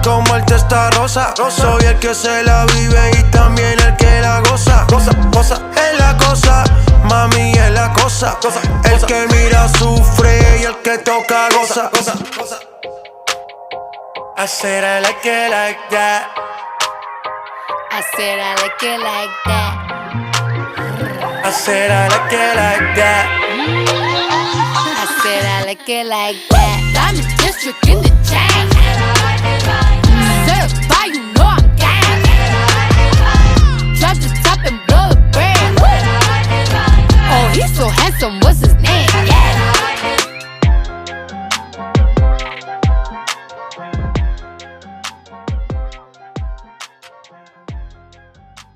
comerte esta rosa. Soy el que se la vive y también el que la goza. Cosa, es la cosa, mami es la cosa. El que mira sufre y el que toca goza. I said I like it like that. I said I like it like that. I said I like it like that. I said I like it like that. I'm a district in the chain.